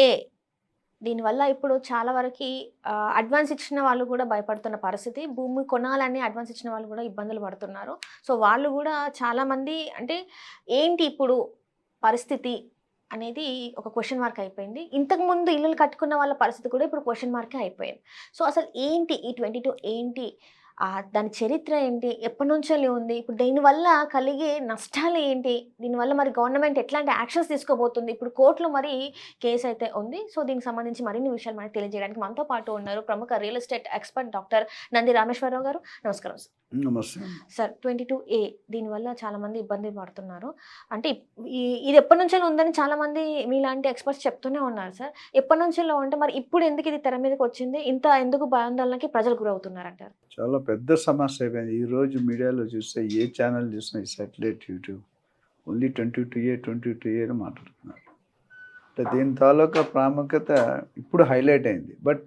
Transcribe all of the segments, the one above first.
ఏ దీనివల్ల ఇప్పుడు చాలా వరకి అడ్వాన్స్ ఇచ్చిన వాళ్ళు కూడా భయపడుతున్న పరిస్థితి. భూమి కొనాలని అడ్వాన్స్ ఇచ్చిన వాళ్ళు కూడా ఇబ్బందులు పడుతున్నారు. సో, వాళ్ళు గూడా చాలామంది అంటే ఏంటి ఇప్పుడు పరిస్థితి అనేది ఒక క్వెషన్ మార్క్ అయిపోయింది. ఇంతకుముందు ఇల్లులు కట్టుకున్న వాళ్ళ పరిస్థితి కూడా ఇప్పుడు క్వెషన్ మార్కే అయిపోయింది. సో, అసలు ఏంటి ఈ 22 ఏంటి? దాని చరిత్ర ఏంటి? ఎప్పటినుంచెల్లి ఉంది? ఇప్పుడు దీనివల్ల కలిగే నష్టాలు ఏంటి? దీనివల్ల మరి గవర్నమెంట్ ఎట్లాంటి యాక్షన్స్ తీసుకోబోతుంది? ఇప్పుడు కోర్ట్‌లో మరి కేసయితే ఉంది. సో, దీనికి సంబంధించి మరిన్ని విషయాలు మనకు తెలియజేయడానికి మనతో పాటు ఉన్నారు ప్రముఖ real estate expert doctor Nandi Rameshwar Rao గారు. నమస్కారం సార్. నమస్తే. సార్ 22A దీనివల్ల చాలామంది ఇబ్బంది పడుతున్నారు. అంటే ఇది ఎప్పటినుంచెల్లో ఉందని చాలామంది మీలాంటి ఎక్స్‌పర్ట్స్ చెప్తూనే ఉన్నారు సార్. ఎప్పటినుంచెల్లో ఉంటే మరి ఇప్పుడు ఎందుకు ఇది తెర మీదకొచ్చింది? ఇంత ఎందుకు భయాందోళనకి ప్రజలు గురవుతున్నారంటారు? చాలా పెద్ద సమస్య అయిపోయింది. ఈరోజు మీడియాలో చూస్తే ఏ ఛానల్ చూసినా ఈ సాటిలైట్ యూట్యూబ్ ఓన్లీ 22A అని మాట్లాడుతున్నారు. అంటే దీని తాలూకా ప్రాముఖ్యత ఇప్పుడు హైలైట్ అయింది. బట్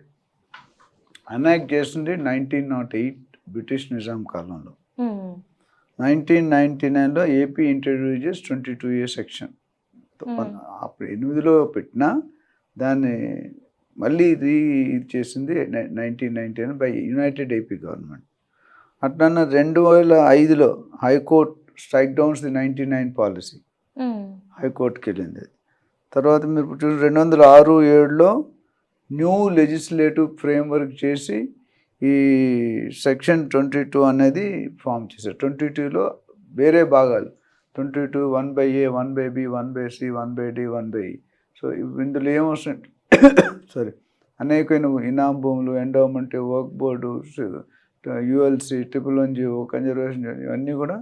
ఎనాక్ట్ చేసింది 1908 బ్రిటిష్ నిజాం కాలంలో. 1999లో ఏపీ ఇంట్రడ్యూస్ 22A సెక్షన్. అప్పుడు 8లో పెట్టినా దాన్ని మళ్ళీ ఇది చేసింది 1999 బై యునైటెడ్ ఏపీ గవర్నమెంట్. అట్లన్న 2005లో high court strike downs the 99 policy. హైకోర్టుకి వెళ్ళింది. తర్వాత మీరు 2006, 2007లో న్యూ లెజిస్లేటివ్ ఫ్రేమ్వర్క్ చేసి ఈ సెక్షన్ 22 అనేది ఫామ్ చేశారు. 22లో వేరే భాగాలు 22 1/A, 1/B, 1/C, 1/D, 1/E. So ఇందులో ఏమొస్తుంది సారీ అనేకమైన ఇనాం భూములు, endowment, work board, ULC, 111 conservation ఇవన్నీ కూడా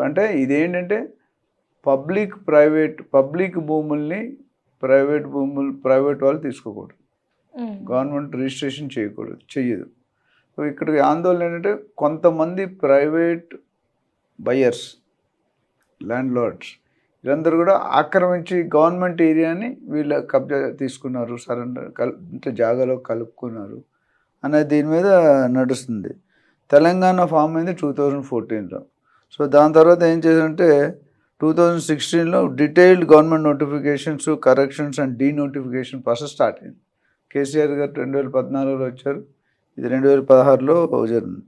అంటే ఇదేంటంటే పబ్లిక్ భూముల్ని ప్రైవేట్ వాళ్ళు తీసుకోకూడదు. గవర్నమెంట్ రిజిస్ట్రేషన్ చెయ్యదు. సో ఇక్కడికి ఆందోళన ఏంటంటే కొంతమంది ప్రైవేట్ బయర్స్, ల్యాండ్ లార్డ్స్ వీళ్ళందరూ కూడా ఆక్రమించి గవర్నమెంట్ ఏరియాని వీళ్ళ కబ్జా తీసుకున్నారు, సరెండర్ అంటే జాగాలో కలుపుకున్నారు అనే దీని మీద నడుస్తుంది. తెలంగాణ ఫామ్ అయింది 2014లో. సో దాని తర్వాత ఏం చేశారంటే 2016లో detailed government notifications, corrections and denotification process start అయింది. కేసీఆర్ గారు 2014లో వచ్చారు, ఇది 2016లో జరిగింది.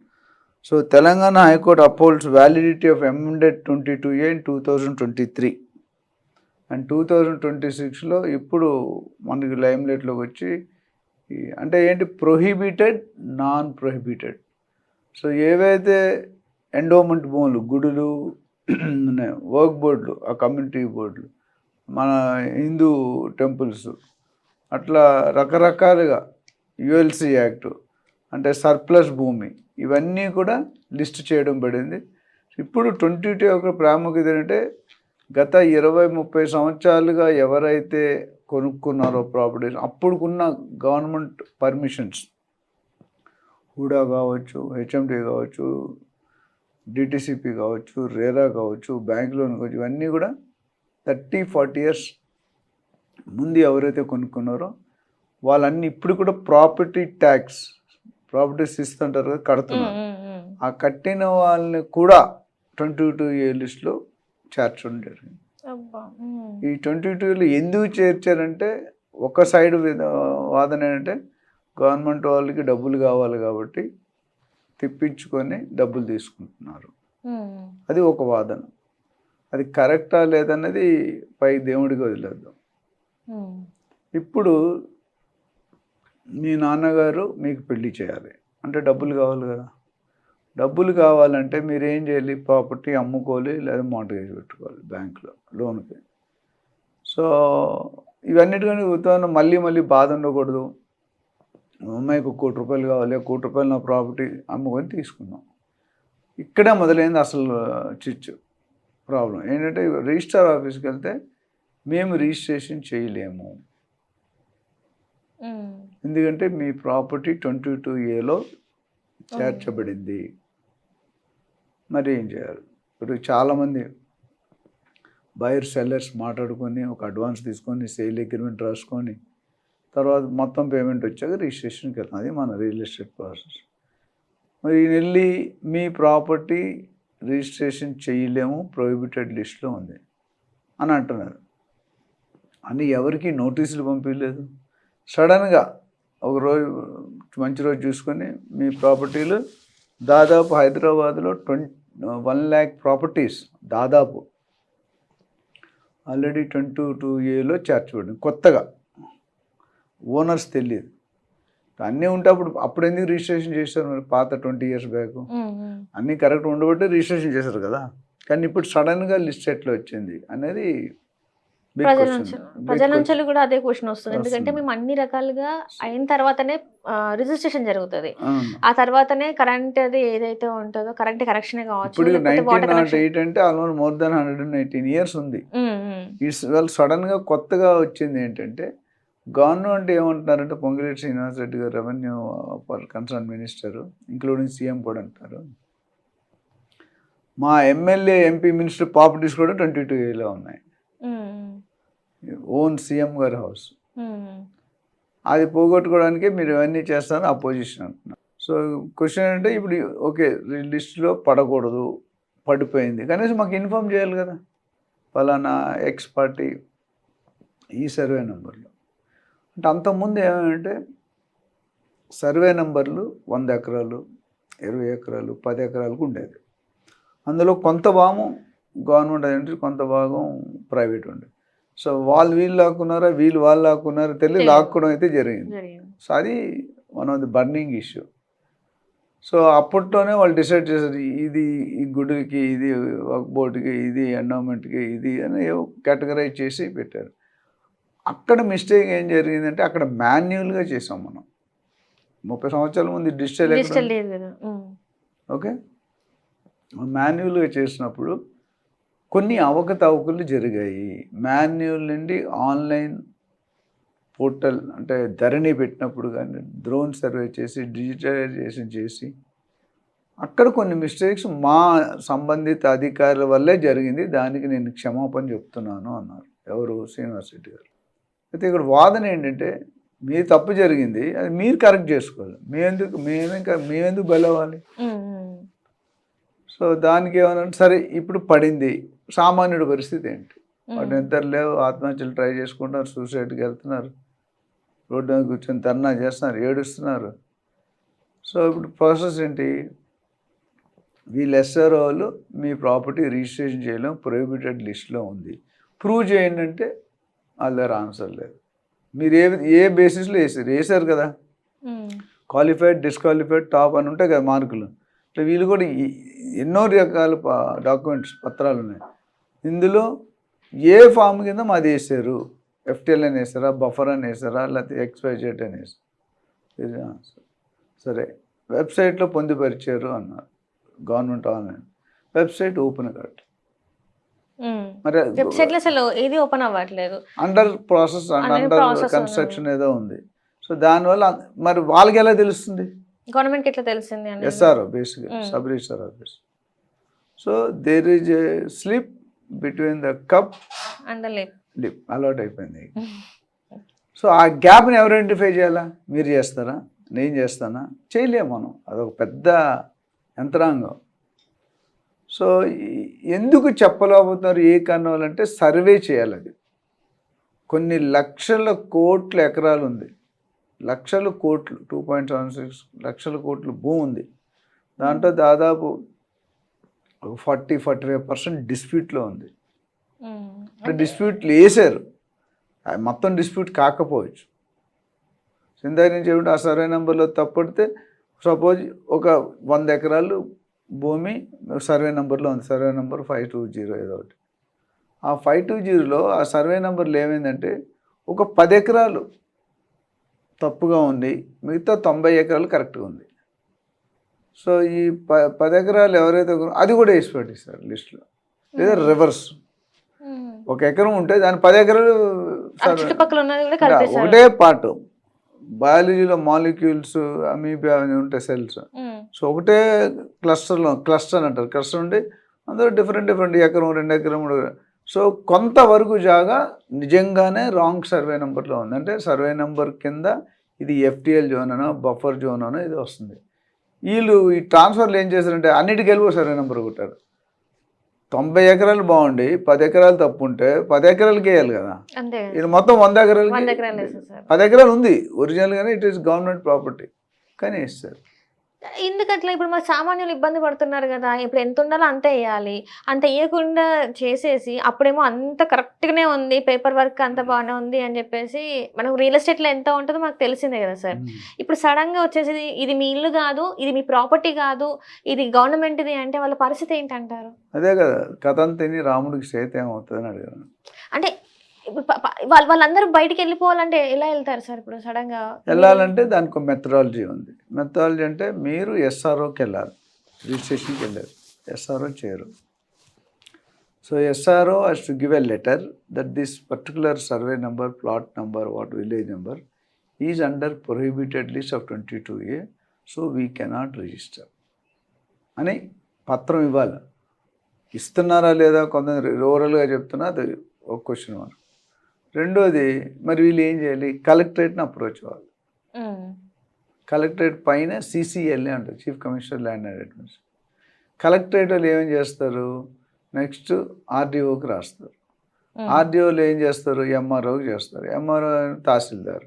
So Telangana high court upholds validity of amended 22A in 2023 and 2026లో ఇప్పుడు మనకి లైమ్లైట్లోకి వచ్చి అంటే ఏంటి ప్రొహిబిటెడ్, నాన్ ప్రొహిబిటెడ్. సో ఏవైతే ఎండోమెంట్ భూములు, గుడులు ఉన్నాయి, వర్క్ బోర్డులు, ఆ కమ్యూనిటీ బోర్డులు, మన హిందూ టెంపుల్స్, అట్లా రకరకాలుగా ULC యాక్టు అంటే సర్ప్లస్ భూమి ఇవన్నీ కూడా లిస్ట్ చేయడం పడింది. ఇప్పుడు 22 యొక్క ప్రాముఖ్యత ఏంటంటే గత 20-30 సంవత్సరాలుగా ఎవరైతే కొనుక్కున్నారో ప్రాపర్టీస్ అప్పుడుకున్న గవర్నమెంట్ పర్మిషన్స్, హూడా కావచ్చు, HMD కావచ్చు, DTCP కావచ్చు, రేరా కావచ్చు, బ్యాంక్ లోన్ కావచ్చు, ఇవన్నీ కూడా 30-40 years ముందు ఎవరైతే కొనుక్కున్నారో వాళ్ళన్నీ ఇప్పుడు కూడా ప్రాపర్టీస్ ఇస్తుంటారు కదా, కడుతున్నారు. ఆ కట్టిన వాళ్ళని కూడా 22A లిస్ట్లో చేర్చడం జరిగింది. ఈ 22లో ఎందుకు చేర్చారంటే ఒక సైడ్ వాదన ఏంటంటే గవర్నమెంట్ వాళ్ళకి డబ్బులు కావాలి కాబట్టి తిప్పించుకొని డబ్బులు తీసుకుంటున్నారు. అది ఒక వాదన. అది కరెక్టా లేదన్నది పై దేవుడికి వదిలేద్దాం. ఇప్పుడు మీ నాన్నగారు మీకు పెళ్లి చేయాలి అంటే డబ్బులు కావాలి కదా. డబ్బులు కావాలంటే మీరు ఏం చేయాలి? ప్రాపర్టీ అమ్ముకోవాలి లేదా మార్ట్గేజ్ పెట్టుకోవాలి బ్యాంకులో లోన్కి. సో ఇవన్నిటికీ ఉదాహరణ మళ్ళీ బాధ ఉండకూడదు. అమ్మాయికి ₹1,00,00,000 కావాలి, ₹1,00,00,000 నా ప్రాపర్టీ అమ్ముకొని తీసుకున్నాం. ఇక్కడే మొదలైంది అసలు చిచ్చు ప్రాబ్లం. ఏంటంటే రిజిస్ట్రార్ ఆఫీస్కి వెళ్తే మేము రిజిస్ట్రేషన్ చేయలేము, ఎందుకంటే మీ ప్రాపర్టీ 22Aలో చేర్చబడింది. మరి ఏం చేయాలి? ఇప్పుడు చాలామంది బయర్ సెల్లర్స్ మాట్లాడుకొని ఒక అడ్వాన్స్ తీసుకొని సేల్ అగ్రిమెంట్ రాసుకొని తర్వాత మొత్తం పేమెంట్ వచ్చాక రిజిస్ట్రేషన్కి వెళ్తాం. అది మన రియల్ ఎస్టేట్ ప్రాసెస్. మరి వెళ్ళి మీ ప్రాపర్టీ రిజిస్ట్రేషన్ చేయలేము, ప్రొహిబిటెడ్ లిస్ట్లో ఉంది అని అంటున్నారు. అని ఎవరికి నోటీసులు పంపించలేదు. సడన్గా ఒక రోజు మంచి రోజు చూసుకొని మీ ప్రాపర్టీలు దాదాపు హైదరాబాద్లో 1 lakh ప్రాపర్టీస్ దాదాపు ఆల్రెడీ 22A చేర్చబడింది కొత్తగా. ఓనర్స్ తెలియదు. అన్నీ ఉంటే అప్పుడు ఎందుకు రిజిస్ట్రేషన్ చేశారు మరి? పాత 20 years బ్యాక్ అన్నీ కరెక్ట్ ఉండబట్టి రిజిస్ట్రేషన్ చేశారు కదా. కానీ ఇప్పుడు సడన్గా లిస్ట్ ఎట్లా వచ్చింది అనేది ప్రజల నుంచి కూడా అదే క్వశ్చన్ వస్తుంది. ఎందుకంటే మేము అన్ని రకాలుగా అయిన తర్వాతనే రిజిస్ట్రేషన్ జరుగుతుంది. ఆ తర్వాతనే కరెంట్ అది ఏదైతే ఉంటుందో కరెంట్ కరెక్షన్ కావచ్చు. ఇప్పుడు 1908 అంటే ఆల్మోస్ట్ more than 118 years ఉంది. వాళ్ళు సడన్ గా కొత్తగా వచ్చింది ఏంటంటే గవర్నమెంట్ ఏమంటున్నారంటే పొంగిరెడ్డి శ్రీనివాస్ రెడ్డి గారు revenue concern minister including CM కూడా అంటారు, మా ఎమ్మెల్యే ఎంపీ మినిస్టర్ ప్రాపర్టీస్ కూడా 22A ఉన్నాయి. ఓన్ సీఎం గారి హౌస్. అది పోగొట్టుకోవడానికి మీరు ఇవన్నీ చేస్తారని అపోజిషన్ అంటున్నారు. సో క్వశ్చన్ అంటే ఇప్పుడు ఓకే లిస్టులో పడకూడదు, పడిపోయింది, కనీసం మాకు ఇన్ఫామ్ చేయాలి కదా, ఫలానా ఎక్స్ పార్టీ ఈ సర్వే నెంబర్లో అంటే. అంతకుముందు ఏమంటే సర్వే నెంబర్లు 100 ఎకరాలు 20 ఎకరాలు 10 ఎకరాలకు ఉండేది. అందులో కొంత భాగం గవర్నమెంట్ ఐడెంటిటీ, కొంత భాగం ప్రైవేట్ ఉండేది. సో వీళ్ళు లాక్కున్నారా, వీళ్ళు వాళ్ళు లాక్కున్నారా తెలియదు, లాక్కోవడం అయితే జరిగింది. సో అది one of the burning issue. So అప్పట్లోనే వాళ్ళు డిసైడ్ చేశారు ఇది ఈ గుడికి, ఇది వక్ఫ్ బోర్డుకి, ఇది ఎండోమెంట్కి, ఇది అని కేటగరైజ్ చేసి పెట్టారు. అక్కడ మిస్టేక్ ఏం జరిగిందంటే అక్కడ మాన్యువల్గా చేసాం మనం. 30 సంవత్సరాల ముందు డిజిటల్ లేదు కదా. ఓకే, మాన్యువల్గా చేసినప్పుడు కొన్ని అవకతవకలు జరిగాయి. మాన్యువల్ నుండి ఆన్లైన్ పోర్టల్ అంటే ధరణి పెట్టినప్పుడు కానీ డ్రోన్ సర్వే చేసి డిజిటలైజేషన్ చేసి అక్కడ కొన్ని మిస్టేక్స్ మా సంబంధిత అధికారుల వల్లే జరిగింది, దానికి నేను క్షమాపణ చెప్తున్నాను అన్నారు. ఎవరు? శ్రీనివాస్ రెడ్డి గారు. అయితే ఇక్కడ వాదన ఏంటంటే మీ తప్పు జరిగింది, అది మీరు కరెక్ట్ చేసుకోవాలి, మేమెందుకు బలవాలి. సో దానికి ఏమన్నా సరే ఇప్పుడు పడింది, సామాన్యుడి పరిస్థితి ఏంటి? వాడు నిద్ర లేవు, ఆత్మహత్యలు ట్రై చేసుకుంటున్నారు, సూసైడ్కి వెళ్తున్నారు, రోడ్డు మీద కూర్చొని ధర్నా చేస్తున్నారు, ఏడుస్తున్నారు. సో ఇప్పుడు ప్రాసెస్ ఏంటి? వీళ్ళు SROలు మీ ప్రాపర్టీ రిజిస్ట్రేషన్ చేయడం ప్రొహిబిటెడ్ లిస్ట్లో ఉంది, ప్రూవ్ చేయండి అంటే వాళ్ళ దగ్గర ఆన్సర్ లేదు. మీరు ఏ బేసిస్లో వేసారు కదా, క్వాలిఫైడ్, డిస్క్వాలిఫైడ్, టాప్ అని ఉంటాయి కదా మార్కులు. ఇట్లా వీళ్ళు కూడా ఎన్నో రకాల డాక్యుమెంట్స్ పత్రాలు ఉన్నాయి. ఇందులో ఏ ఫామ్ కింద మాది వేసారు? FTL అని వేసారా, బఫర్ అని వేసారా, లేకపోతే XYZ అని వేసారు? సరే, వెబ్సైట్లో పొందుపరిచారు అన్నారు, గవర్నమెంట్ ఆన్లైన్ వెబ్సైట్ ఓపెన్ కాదు, మరి వెబ్సైట్లో అసలు ఏది ఓపెన్ అవ్వట్లేదు, అండర్ ప్రాసెస్ అండర్ కన్స్ట్రక్షన్ ఏదో ఉంది. సో దానివల్ల మరి వాళ్ళకి ఎలా తెలుస్తుంది? గవర్నమెంట్కి ఎట్లా తెలిసింది? SRO బేసిక్గా sub register office. So there is a slip between the cup and the lip అలవాటు అయిపోయింది. సో ఆ గ్యాప్ని ఎవరు ఐడెంటిఫై చేయాలా? మీరు చేస్తారా, నేను చేస్తానా? చేయలేము మనం, అదొక పెద్ద యంత్రాంగం. సో ఎందుకు చెప్పలేకపోతున్నారు ఏ కారణం వల్లంటే సర్వే చేయాలి. అది కొన్ని లక్షల కోట్ల ఎకరాలు ఉంది, లక్షల కోట్లు 2.76 లక్షల కోట్లు భూమి ఉంది. దాంట్లో దాదాపు 40-45% డిస్ప్యూట్లో ఉంది. డిస్ప్యూట్లు వేసారు, మొత్తం డిస్ప్యూట్ కాకపోవచ్చు. ఇందాక నుంచి ఏమిటి, ఆ సర్వే నెంబర్లో తప్పడితే సపోజ్ ఒక 100 ఎకరాలు భూమి సర్వే నెంబర్లో ఉంది, సర్వే నెంబర్ 520 ఏదో ఒకటి. ఆ 520లో ఆ సర్వే నెంబర్లో ఏమైందంటే ఒక 10 ఎకరాలు తప్పుగా ఉంది, మిగతా 90 ఎకరాలు కరెక్ట్గా ఉంది. సో ఈ 10 ఎకరాలు ఎవరైతే అది కూడా వేసి పెట్టిస్తారు లిస్టులో, లేదా రివర్స్. 1 ఎకరం ఉంటే దాని 10 ఎకరాలు ఒకటే పార్ట్. బయాలజీలో మాలిక్యూల్స్, అమీబియా ఉంటాయి సెల్స్. సో ఒకటే క్లస్టర్ అంటారు, క్లస్టర్ ఉంటే అందులో డిఫరెంట్ ఎకరం 2 ఎకరం 3 ఎకరం. సో కొంతవరకు జాగా నిజంగానే రాంగ్ సర్వే నెంబర్లో ఉంది. అంటే సర్వే నెంబర్ కింద ఇది FTL జోన్ అనో బఫర్ జోన్ అనో ఇది వస్తుంది. వీళ్ళు ఈ ట్రాన్స్ఫర్లు ఏం చేశారంటే అన్నిటికి వెళ్ళిపో సర్వే నెంబర్ కొట్టారు. 90 ఎకరాలు బాగుండి 10 ఎకరాలు తప్పు ఉంటే 10 ఎకరాలకి వేయాలి కదా. అంతే ఇది మొత్తం 100 ఎకరాలకి 100 ఎకరాలు వేస్తారు సార్. 10 ఎకరాలు ఉంది ఒరిజినల్గానే, ఇట్ ఈస్ గవర్నమెంట్ ప్రాపర్టీ కానీ వేస్తారు. ఎందుకట్లా? ఇప్పుడు మరి సామాన్యులు ఇబ్బంది పడుతున్నారు కదా, ఇప్పుడు ఎంత ఉండాలో అంతే వేయాలి, అంత వేయకుండా చేసేసి అప్పుడేమో అంత కరెక్ట్గానే ఉంది, పేపర్ వర్క్ అంత బాగానే ఉంది అని చెప్పేసి, మనం రియల్ ఎస్టేట్లో ఎంత ఉంటుందో మాకు తెలిసిందే కదా సార్. ఇప్పుడు సడన్గా వచ్చేసి ఇది మీ ఇల్లు కాదు, ఇది మీ ప్రాపర్టీ కాదు, ఇది గవర్నమెంట్ది అంటే వాళ్ళ పరిస్థితి ఏంటంటారు? అదే కదా కథ అంతని రాముడికి చేత ఏమవుతుందని అడిగాను. అంటే ఇప్పుడు వాళ్ళందరూ బయటికి వెళ్ళిపోవాలంటే ఎలా వెళ్తారు సార్? ఇప్పుడు సడన్గా వెళ్ళాలంటే దానికి ఒక మెథడాలజీ ఉంది. మెథడాలజీ అంటే మీరు ఎస్ఆర్ఓకి వెళ్ళాలి, రిజిస్ట్రేషన్కి వెళ్ళారు, ఎస్ఆర్ఓ చేయరు. So SRO has to give a letter that this particular survey number, plot number, what village number is under prohibited list of 22A, so we cannot register అని పత్రం ఇవ్వాలి. ఇస్తున్నారా లేదా కొంత రూరల్గా చెప్తున్నా, అది ఒక క్వశ్చన్ మార్క్. రెండోది మరి వీళ్ళు ఏం చేయాలి, కలెక్టరేట్ని అప్రోచ్ అవ్వాలి. కలెక్టరేట్ పైన CCLA అంటారు, chief commissioner land and administration. Collectorate వాళ్ళు ఏమేం చేస్తారు, నెక్స్ట్ RDOకి రాస్తారు, RDOలు ఏం చేస్తారు, MROకి చేస్తారు, MRO తహసీల్దార్.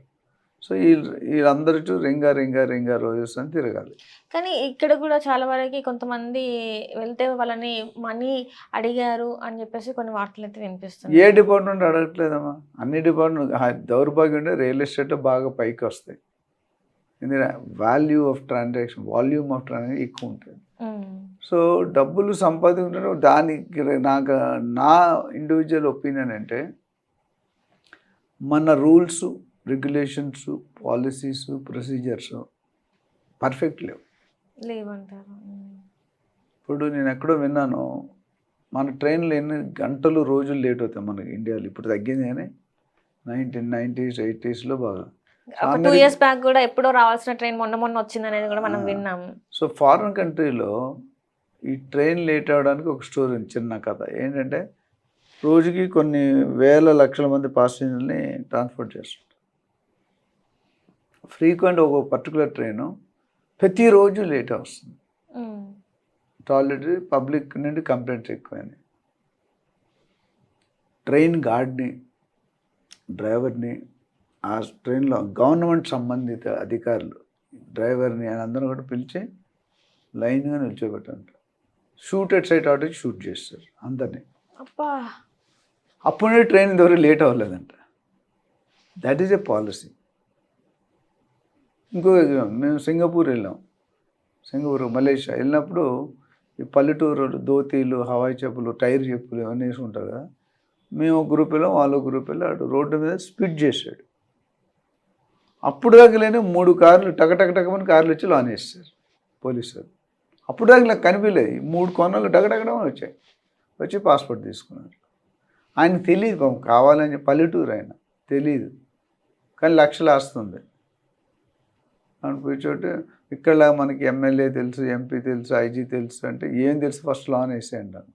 సో వీళ్ళందరూ రింగా రోజెస్ అని తిరగాలి. కానీ ఇక్కడ కూడా చాలా వరకు కొంతమంది వెళ్తే వాళ్ళని మనీ అడిగారు అని చెప్పేసి కొన్ని వార్తలు అయితే వినిపిస్తుంది. ఏ డిపార్ట్మెంట్ అడగట్లేదమ్మా, అన్ని డిపార్ట్మెంట్ దౌర్భాగ్యం ఉంటే రియల్ ఎస్టేట్ బాగా పైకి వస్తాయి. ఎందుకంటే వాల్యూమ్ ఆఫ్ ట్రాన్సాక్షన్ ఎక్కువ ఉంటుంది. సో డబ్బులు సంపాదించడం దానికి నా ఇండివిజువల్ ఒపీనియన్ అంటే మన rules, regulations, policies, procedures perfect లేవంటారు. ఇప్పుడు నేను ఎక్కడో విన్నాను, మన ట్రైన్లు ఎన్ని గంటలు రోజులు లేట్ అవుతాయి మనకి ఇండియాలో. ఇప్పుడు తగ్గింది కానీ 1990s 80sలో బాగా. 2 years బ్యాక్ కూడా ఎప్పుడో రావాల్సిన ట్రైన్ మొన్న వచ్చింది అనేది కూడా మనం విన్నాము. సో ఫారిన్ కంట్రీలో ఈ ట్రైన్ లేట్ అవ్వడానికి ఒక స్టోరీ ఉంది, చిన్న కథ. ఏంటంటే రోజుకి కొన్ని వేల లక్షల మంది ప్యాసింజర్ని ట్రాన్స్పోర్ట్ చేస్తారు. ఫ్రీక్వెంట్ ఒక పర్టికులర్ ట్రైను ప్రతిరోజు లేట్ వస్తుంది. ఆల్రెడీ పబ్లిక్ నుండి కంప్లైంట్స్ ఎక్కువైనాయి. ట్రైన్ గార్డ్ని, డ్రైవర్ని, ఆ ట్రైన్లో గవర్నమెంట్ సంబంధిత అధికారులు, డ్రైవర్ని అని అందరూ కూడా పిలిచి లైన్గా నిల్చోబెట్టారు. షూట్ ఎట్ సైట్ ఆటోకి షూట్ చేస్తారు అందరినీ. అప్పుడే ట్రైన్ ఇంతవరకు లేట్ అవ్వలేదంట. That is a policy. ఇంకో మేము సింగపూర్ వెళ్ళాం, మలేషియా వెళ్ళినప్పుడు ఈ పల్లెటూరు ధోతీలు, హవాయి చెప్పులు, టైర్ చెప్పులు ఇవన్నీ వేసుకుంటారు కదా. మేము ఒక గ్రూప్ వెళ్ళాం, వాళ్ళు గ్రూప్ వెళ్ళి అటు రోడ్డు మీద స్పీడ్ చేశాడు. అప్పుడు దాకా లేని 3 కార్లు టకమని కార్లు వచ్చి లాన్ వేస్తారు పోలీసులు. అప్పుడు దాకా నాకు కనిపించలేదు, 3 కొనలు టకటకమని వచ్చాయి. వచ్చి పాస్పోర్ట్ తీసుకున్నారు. ఆయనకు తెలియదు పాపం, కావాలని పల్లెటూరు ఆయన తెలియదు, కానీ లక్షలు వస్తుంది అనిపించోటి. ఇక్కడ మనకి ఎమ్మెల్యే తెలుసు, MP తెలుసు, IG తెలుసు అంటే ఏం తెలుసు, ఫస్ట్ లాన్ వేసేయండి అని.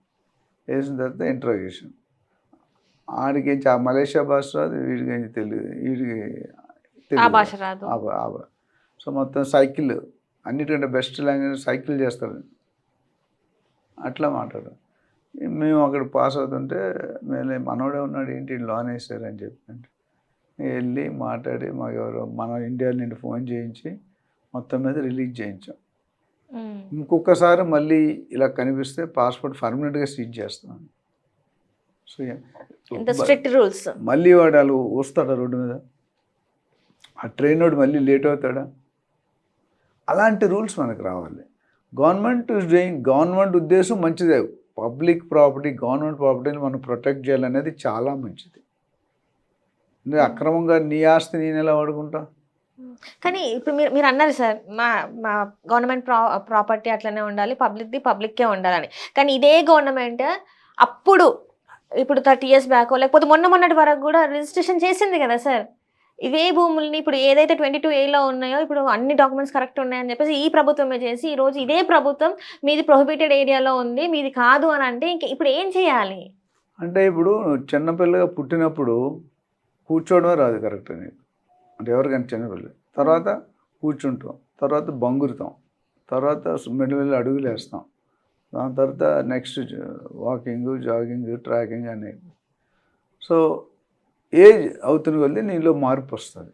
వేసిన తర్వాత ఇంట్రోగేషన్. ఆడికి ఆ మలేషియా భాష రాదు, వీడికి తెలియదు, వీడికి తెలియదు. సో మొత్తం సైకిల్, అన్నిటికంటే బెస్ట్ లాంగ్వేజ్ సైకిల్ చేస్తారు, అట్లా మాట్లాడు. మేము అక్కడ పాస్ అవుతుంటే మేము మనోడే ఉన్నాడు, ఏంటి లోన్ వేసారని చెప్పండి. వెళ్ళి మాట్లాడి మాకు ఎవరో మన ఇండియా నుండి ఫోన్ చేయించి మొత్తం మీద రిలీజ్ చేయించాం. ఇంకొకసారి మళ్ళీ ఇలా కనిపిస్తే పాస్పోర్ట్ పర్మనెంట్గా సీజ్ చేస్తాం. So strict rules. మళ్ళీ వాడు వాళ్ళు వస్తాడా రోడ్డు మీద, ఆ ట్రైన్ వాడు మళ్ళీ లేట్ అవుతాడా? అలాంటి రూల్స్ మనకు రావాలి. గవర్నమెంట్ ఈజ్ డూయింగ్, గవర్నమెంట్ ఉద్దేశం మంచిదే, పబ్లిక్ ప్రాపర్టీ, గవర్నమెంట్ ప్రాపర్టీని మనం ప్రొటెక్ట్ చేయాలనేది చాలా మంచిది. అంటే అక్రమంగా నీ ఆస్తి నేను ఎలా వాడుకుంటా? కానీ ఇప్పుడు మీరు అన్నారు సార్, మా గవర్నమెంట్ ప్రాపర్టీ అట్లనే ఉండాలి, పబ్లిక్ది పబ్లిక్కే ఉండాలని. కానీ ఇదే గవర్నమెంట్ ఇప్పుడు 30 years బ్యాక్ లేకపోతే మొన్నటి వరకు కూడా రిజిస్ట్రేషన్ చేసింది కదా సార్. ఇవే భూముల్ని ఇప్పుడు ఏదైతే 22Aలో ఉన్నాయో, ఇప్పుడు అన్ని డాక్యుమెంట్స్ కరెక్ట్ ఉన్నాయని చెప్పేసి ఈ ప్రభుత్వమే చేసి, ఈరోజు ఇదే ప్రభుత్వం మీది ప్రొహిబిటెడ్ ఏరియాలో ఉంది, మీది కాదు అని అంటే ఇంక ఇప్పుడు ఏం చేయాలి? అంటే ఇప్పుడు చిన్నపిల్లగా పుట్టినప్పుడు కూర్చోవడమే రాదు కరెక్ట్ అని, అంటే ఎవరికైనా చిన్నపిల్ల. తర్వాత కూర్చుంటాం, తర్వాత బంగురుతాం, తర్వాత మెల్లి అడుగులు వేస్తాం, దాని తర్వాత నెక్స్ట్ వాకింగ్, జాగింగ్, ట్రాకింగ్ అనేవి. సో ఏజ్ అవుతున్న కొద్దీ నీలో మార్పు వస్తుంది.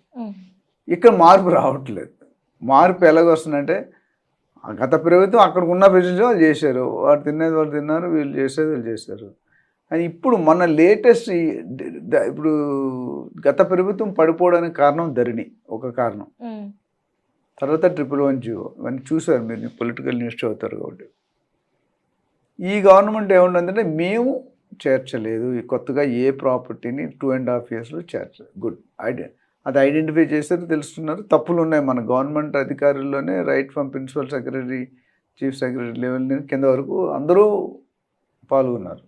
ఇక్కడ మార్పు రావట్లేదు. మార్పు ఎలాగొస్తుందంటే గత ప్రభుత్వం అక్కడ ఉన్న ప్రజలు వాళ్ళు చేశారు, వాడు తినేది వాళ్ళు తిన్నారు, వీళ్ళు చేసేది వీళ్ళు చేశారు. అని ఇప్పుడు మన లేటెస్ట్ ఇప్పుడు గత ప్రభుత్వం పడిపోవడానికి కారణం ధరణి ఒక కారణం, తర్వాత 111 జీవో, ఇవన్నీ చూసారు మీరు, పొలిటికల్ న్యూస్ చదువుతారు కాబట్టి. ఈ గవర్నమెంట్ ఏముంటుందంటే మేము చేర్చలేదు ఈ కొత్తగా ఏ ప్రాపర్టీని 2.5 yearsలో చేర్చలేదు. గుడ్ ఐడియా, అది ఐడెంటిఫై చేశారు, తెలుస్తున్నారు. తప్పులు ఉన్నాయి మన గవర్నమెంట్ అధికారుల్లోనే, right from principal secretary, chief secretary level కింద వరకు అందరూ పాల్గొన్నారు.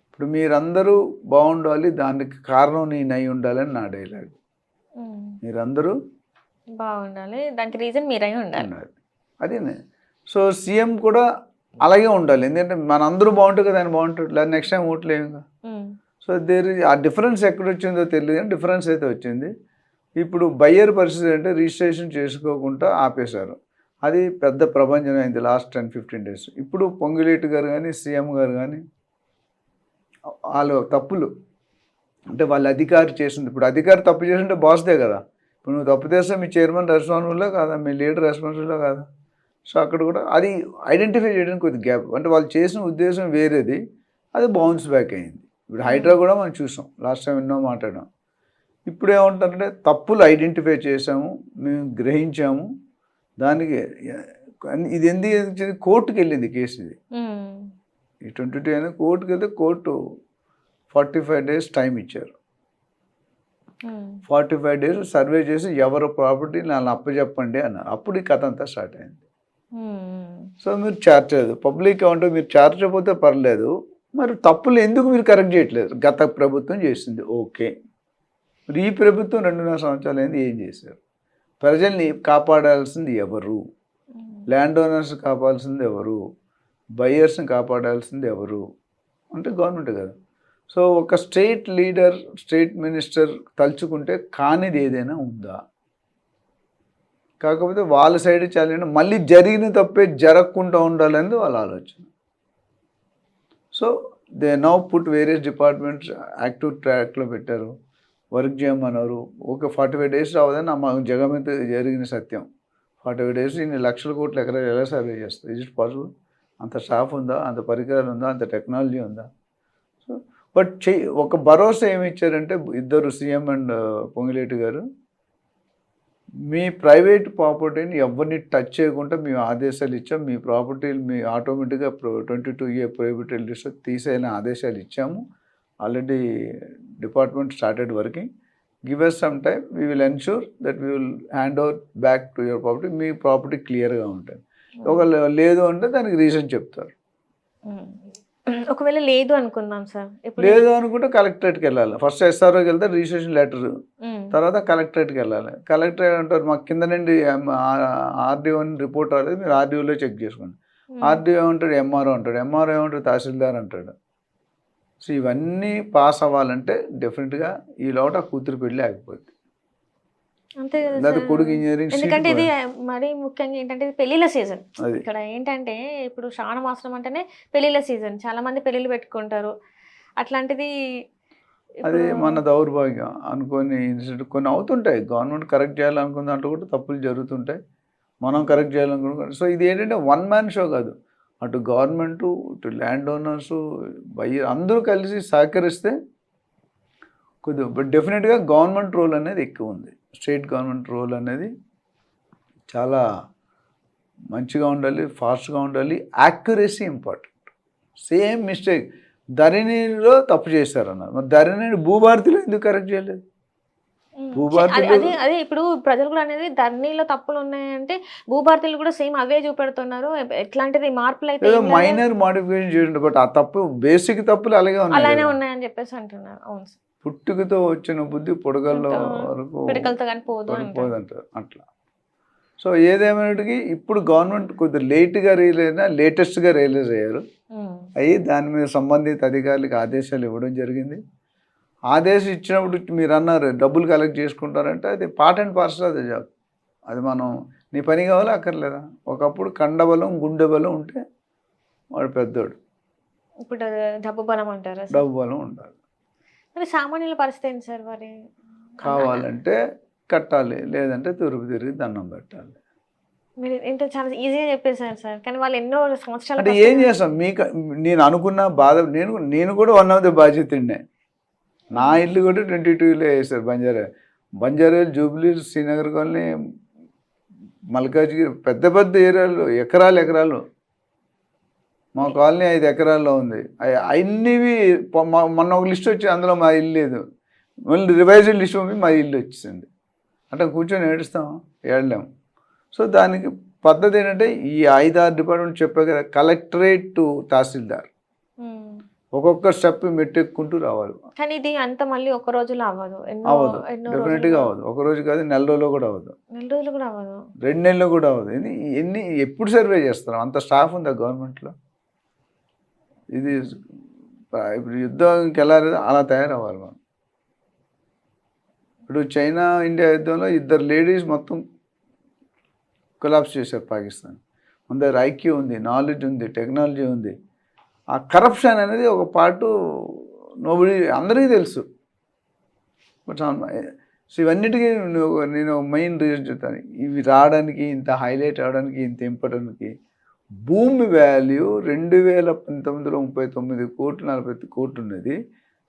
ఇప్పుడు మీరందరూ బాగుండాలి, దానికి కారణం నేను అయి ఉండాలని నా డైలాగ్. మీరందరూ బాగుండాలి, దానికి రీజన్ మీరై ఉండాలి. అదే. సో సీఎం కూడా అలాగే ఉండాలి, ఎందుకంటే మన అందరూ బాగుంటుంది కదా, ఆయన బాగుంటుంది, లేదా నెక్స్ట్ టైం ఓట్లేముగా. సో ఆ డిఫరెన్స్ ఎక్కడ వచ్చిందో తెలియదు, కానీ డిఫరెన్స్ అయితే వచ్చింది. ఇప్పుడు బయ్యర్ పరిస్థితి అంటే రిజిస్ట్రేషన్ చేసుకోకుండా ఆపేశారు, అది పెద్ద ప్రపంచం అయింది లాస్ట్ 10-15 days. ఇప్పుడు పొంగులేటి గారు కానీ సీఎం గారు కానీ వాళ్ళు తప్పులు అంటే వాళ్ళ అధికారి చేసింది. ఇప్పుడు అధికారి తప్పు చేసింటే బాస్దే కదా, ఇప్పుడు నువ్వు తప్పు చేస్తే మీ చైర్మన్ రెస్పాన్సిబుల్లో కాదా, మీ లీడర్ రెస్పాన్సిబుల్లో కాదా. సో అక్కడ కూడా అది ఐడెంటిఫై చేయడానికి కొద్ది గ్యాప్, అంటే వాళ్ళు చేసిన ఉద్దేశం వేరేది, అది బౌన్స్ బ్యాక్ అయింది. ఇప్పుడు హైడ్రా కూడా మనం చూసాం, లాస్ట్ టైం ఎన్నో మాట్లాడాం. ఇప్పుడు ఏమంటారంటే తప్పులు ఐడెంటిఫై చేసాము, మేము గ్రహించాము, దానికి ఇది ఎందుకు కోర్టుకు వెళ్ళింది కేసు. ఇది ఈ 22 అనేది కోర్టుకి వెళ్తే కోర్టు 45 days టైం ఇచ్చారు. 45 days సర్వే చేసి ఎవరు ప్రాపర్టీ నన్ను అప్పచెప్పండి అన్నారు. అప్పుడు ఈ కథ అంతా స్టార్ట్ అయింది. సో మీరు చేర్చలేదు, పబ్లిక్ అంటే మీరు చేర్చకపోతే పర్లేదు, మరి తప్పులు ఎందుకు మీరు కరెక్ట్ చేయట్లేదు? గత ప్రభుత్వం చేసింది ఓకే, మరి ఈ ప్రభుత్వం 2.5 సంవత్సరాలు అయింది, ఏం చేశారు? ప్రజల్ని కాపాడాల్సింది ఎవరు? ల్యాండ్ ఓనర్స్ కాపాడాల్సింది ఎవరు? బయ్యర్స్ని కాపాడాల్సింది ఎవరు? అంటే గవర్నమెంట్ కదా. సో ఒక స్టేట్ లీడర్, స్టేట్ మినిస్టర్ తలుచుకుంటే కానిది ఏదైనా ఉందా? కాకపోతే వాళ్ళ సైడ్ చాలా మళ్ళీ జరిగిన తప్పే జరగకుండా ఉండాలనేది వాళ్ళ ఆలోచన. So they now put various departments active ట్రాక్లో పెట్టారు, వర్క్ చేయమన్నారు. ఓకే 45 days రావదని మా జగన్ మీద జరిగిన సత్యం. 45 days ఇన్ని లక్షల కోట్లు ఎలా సర్వే చేస్తారు? Is it possible? అంత స్టాఫ్ ఉందా, అంత పరికరాలు ఉందా, అంత టెక్నాలజీ ఉందా? సో బట్ ఒక భరోసా ఏమి ఇచ్చారంటే ఇద్దరు, సీఎం అండ్ పొంగులేటి గారు, మీ ప్రైవేట్ ప్రాపర్టీని ఎవరిని టచ్ చేయకుండా మేము ఆదేశాలు ఇచ్చాము, మీ ప్రాపర్టీలు మీ ఆటోమేటిక్గా 22A ప్రైవేట్ లిస్ట్ తీసేయాలని ఆదేశాలు ఇచ్చాము. Already department started working, give us some time, we will ensure that we will hand over back to your property. Me property క్లియర్గా ఉంటుంది. ఒకవేళ లేదు అంటే దానికి రీజన్ చెప్తారు. ఒకవేళ లేదు అనుకుందాం సార్, లేదు అనుకుంటే కలెక్టరేట్కి వెళ్ళాలి. ఫస్ట్ SROకి వెళ్తే రిజిస్ట్రేషన్ లెటర్, తర్వాత కలెక్టరేట్కి వెళ్ళాలి. కలెక్టర్ అంటారు మాకు కింద నుండి ఆర్డీఓ రిపోర్ట్ రాలేదు, మీరు ఆర్డీఓలో చెక్ చేసుకోండి. ఆర్డీఓ అంటాడు, ఎంఆర్ఓ అంటాడు, ఎంఆర్ఓ ఏమంటాడు, తహసీల్దార్ అంటాడు. సో ఇవన్నీ పాస్ అవ్వాలంటే డెఫినెట్గా ఈ లోట కూతురు పెళ్ళి ఆగిపోద్ది. అంతే కదా, లేదా కొడుకు ఇంజనీరింగ్. ఎందుకంటే ఇది మరీ ముఖ్యంగా ఏంటంటే ఇది పెళ్లిళ్ళ సీజన్. ఇక్కడ ఏంటంటే ఇప్పుడు శ్రావణ మాసం అంటేనే పెళ్లిళ్ళ సీజన్, చాలా మంది పెళ్లిళ్ళు పెట్టుకుంటారు. అట్లాంటిది అది మన దౌర్భాగ్యం అనుకోని ఇన్సిడెంట్ కొన్ని అవుతుంటాయి. గవర్నమెంట్ కరెక్ట్ చేయాలనుకున్న దాంట్లో కూడా తప్పులు జరుగుతుంటాయి, మనం కరెక్ట్ చేయాలనుకుంటున్నాం. సో ఇది ఏంటంటే వన్ మ్యాన్ షో కాదు, అటు గవర్నమెంటు, ఇటు ల్యాండ్ ఓనర్సు, బయ్యర్ అందరూ కలిసి సహకరిస్తే కొద్దిగా. బట్ డెఫినెట్గా గవర్నమెంట్ రోల్ అనేది ఎక్కువ ఉంది. స్టేట్ గవర్నమెంట్ రోల్ అనేది చాలా మంచిగా ఉండాలి, ఫాస్ట్గా ఉండాలి, యాక్యురసీ ఇంపార్టెంట్. సేమ్ మిస్టేక్ ధరణిలో తప్పు చేశారన్నారు, మరి ధరణిని భూభారతిలో ఎందుకు కరెక్ట్ చేయలేదు? అదే అదే ఇప్పుడు ప్రజలు కూడా అనేది ధరణిలో తప్పులు ఉన్నాయంటే భూభారతిలో కూడా సేమ్ అవే చూపెడుతున్నారు. ఎట్లాంటిది మార్పులు అయితే మైనర్ మోడిఫికేషన్ చేయండి, బట్ ఆ తప్పు బేసిక్ తప్పులు అలాగే ఉన్నాయని చెప్పేసి అంటున్నారు. అవును, పుట్టుకతో వచ్చిన బుద్ధి పొడగల్లో వరకు పోదంటారు అట్లా. సో ఏదేమైనటికి ఇప్పుడు గవర్నమెంట్ కొద్దిగా లేట్గా రియలైజ్ అయినా లేటెస్ట్గా రియలైజ్ అయ్యారు. అయ్యి దాని మీద సంబంధిత అధికారులకు ఆదేశాలు ఇవ్వడం జరిగింది. ఆదేశం ఇచ్చినప్పుడు మీరు అన్నారు డబ్బులు కలెక్ట్ చేసుకుంటారంటే అది పార్ట్ అండ్ పార్సల్, అది జాబ్. అది మనం నీ పని కావాలా అక్కర్లేదా? ఒకప్పుడు కండబలం గుండె బలం ఉంటే వాడు పెద్దోడు. ఇప్పుడు డబ్బు బలం అంటారా సార్? డబ్బు బలం ఉండాలి. మరి సామాన్యుల పరిస్థితి ఏంటి సార్ మరి? కావాలంటే కట్టాలి, లేదంటే తూర్పు తిరిగి దండం పెట్టాలి. మీరు ఏంటో చాలా ఈజీగా చెప్పేశారు సార్, కానీ వాళ్ళు ఎన్నో సంవత్సరాలు అంటే ఏం చేస్తాం? నేను అనుకున్న బాధ, నేను కూడా వన్ ఆఫ్ ది బాధ్యతండే. నా ఇల్లు కూడా 22లో వేసారు బంజారా జూబ్లీ, శ్రీనగర్ కాలనీ, మల్కాజ్గిరి, పెద్ద పెద్ద ఏరియాలు, ఎకరాలు. మా కాలనీ 5 ఎకరాల్లో ఉంది. అన్నివి మొన్న ఒక లిస్ట్ వచ్చి అందులో మా ఇల్లు లేదు. మళ్ళీ రివైజ్డ్ లిస్ట్ పంపి మా ఇల్లు వచ్చింది. అట్లా కూర్చొని ఏడుస్తాం, ఏడలేము. సో దానికి పద్ధతి ఏంటంటే ఈ 5-6 డిపార్ట్మెంట్ చెప్పే కదా, కలెక్టరేట్ టు తహసీల్దార్, ఒక్కొక్క స్టెప్ మెట్టెక్కుంటూ రావాలి. కానీ ఇది అంత మళ్ళీ ఒక రోజులో అవ్వదు. అవ్వదు, డెఫినెట్గా అవ్వదు. ఒక రోజు కాదు, నెల రోజులు కూడా అవ్వదు, 2 రోజులు కూడా అవ్వదు, 2 నెలలు కూడా అవ్వదు. ఎప్పుడు సర్వే చేస్తాం? అంత స్టాఫ్ ఉందా గవర్నమెంట్లో? ఇది ఇప్పుడు యుద్ధానికి ఎలా అలా తయారవ్వాలి మనం. ఇప్పుడు చైనా ఇండియా యుద్ధంలో 2 లేడీస్ మొత్తం కొలాప్స్ చేశారు పాకిస్తాన్. మన దగ్గర ఐక్యూ ఉంది, నాలెడ్జ్ ఉంది, టెక్నాలజీ ఉంది. ఆ కరప్షన్ అనేది ఒక పార్టు అందరికీ తెలుసు. బట్ సో ఇవన్నిటికీ నేను మెయిన్ రీజన్ చెప్తాను. ఇవి రావడానికి, ఇంత హైలైట్ అవడానికి, ఇంత ఇంపార్టెంట్కి భూమి వాల్యూ 2019లో 39 కోట్లు 40 కోట్లు ఉన్నది.